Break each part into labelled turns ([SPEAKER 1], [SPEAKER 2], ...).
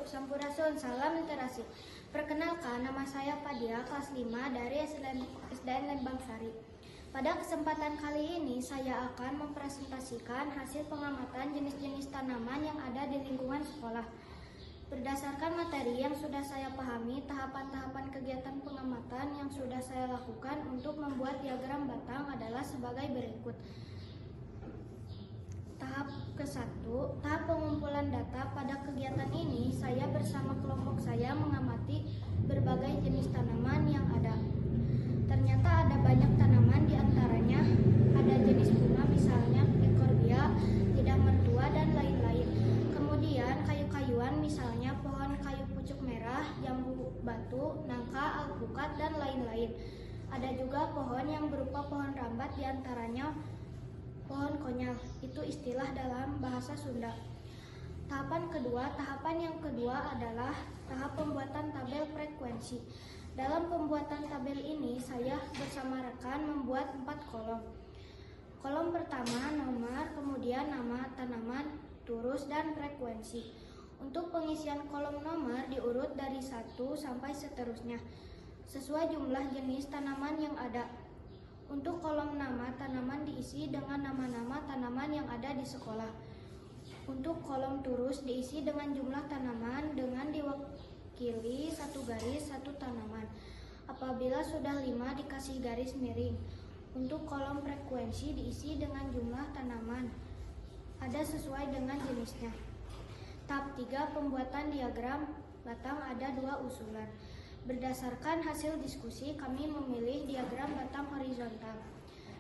[SPEAKER 1] Sampurasun, salam literasi. Perkenalkan, nama saya Fadia, kelas 5 dari SDN Lembang Sari. Pada kesempatan kali ini, saya akan mempresentasikan hasil pengamatan jenis-jenis tanaman yang ada di lingkungan sekolah. Berdasarkan materi yang sudah saya pahami, tahapan-tahapan kegiatan pengamatan yang sudah saya lakukan untuk membuat diagram batang adalah sebagai berikut. Tahap ke-1, tahap pengumpulan data. Pada kegiatan ini, saya bersama kelompok saya mengamati berbagai jenis tanaman yang ada. Ternyata ada banyak tanaman, diantaranya ada jenis bunga misalnya ekorbia, lidah mertua, dan lain-lain. Kemudian kayu-kayuan misalnya pohon kayu pucuk merah, jambu batu, nangka, alpukat, dan lain-lain. Ada juga pohon yang berupa pohon rambat, diantaranya pohon konyal, itu istilah dalam bahasa Sunda. Tahapan yang kedua adalah tahap pembuatan tabel frekuensi. Dalam pembuatan tabel ini, saya bersama rekan membuat 4 kolom. Kolom pertama nomor, kemudian nama tanaman, turus, dan frekuensi. Untuk pengisian kolom nomor diurut dari 1 sampai seterusnya, sesuai jumlah jenis tanaman yang ada. Untuk kolom nama tanaman diisi dengan nama-nama tanaman yang ada di sekolah. Untuk kolom turus diisi dengan jumlah tanaman dengan diwakili 1 garis 1 tanaman. Apabila sudah 5 dikasih garis miring. Untuk kolom frekuensi diisi dengan jumlah tanaman ada sesuai dengan jenisnya. Tahap 3, pembuatan diagram batang, ada 2 usulan. Berdasarkan hasil diskusi, kami memilih diagram batang horizontal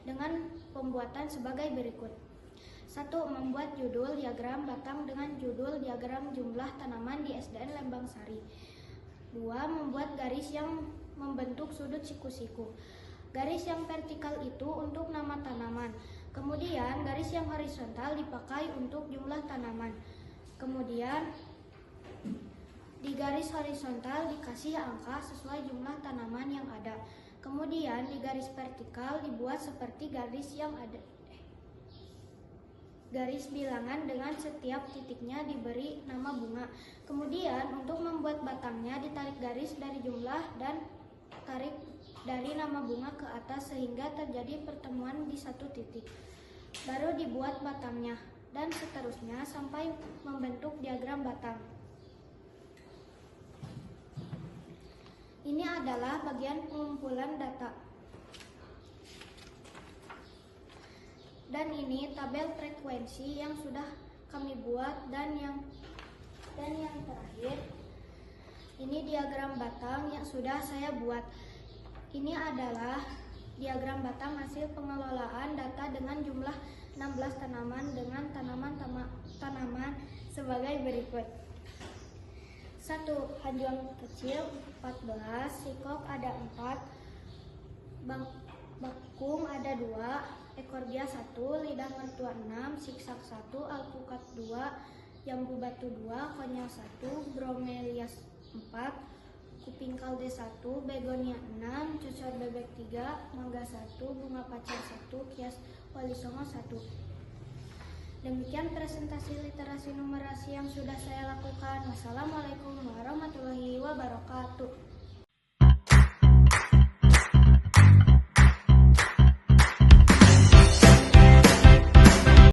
[SPEAKER 1] dengan pembuatan sebagai berikut. 1. Membuat judul diagram batang dengan judul diagram jumlah tanaman di SDN Lembang Sari. 2. Membuat garis yang membentuk sudut siku-siku. Garis yang vertikal itu untuk nama tanaman. Kemudian garis yang horizontal dipakai untuk jumlah tanaman. Kemudian di garis horizontal dikasih angka sesuai jumlah tanaman yang ada. Kemudian di garis vertikal dibuat seperti garis yang ada. Garis bilangan dengan setiap titiknya diberi nama bunga. Kemudian untuk membuat batangnya ditarik garis dari jumlah dan tarik dari nama bunga ke atas sehingga terjadi pertemuan di satu titik. Baru dibuat batangnya dan seterusnya sampai membentuk diagram batang. Ini adalah bagian pengumpulan data. Dan ini tabel frekuensi yang sudah kami buat dan yang terakhir ini diagram batang yang sudah saya buat. Ini adalah diagram batang hasil pengelolaan data dengan jumlah 16 tanaman dengan tanaman sebagai berikut. 1. Hanjuang kecil 14, sikok ada 4, bakung ada 2, ekorbia 1, lidah mertua 6, siksak 1, alpukat 2, jambu batu 2, konyal 1, bromelias 4, kuping kalde 1, begonia 6, cucur bebek 3, mangga 1, bunga pacar 1, kias wali songo 1. Demikian presentasi literasi numerasi yang sudah saya lakukan. Wassalamualaikum warahmatullahi wabarakatuh.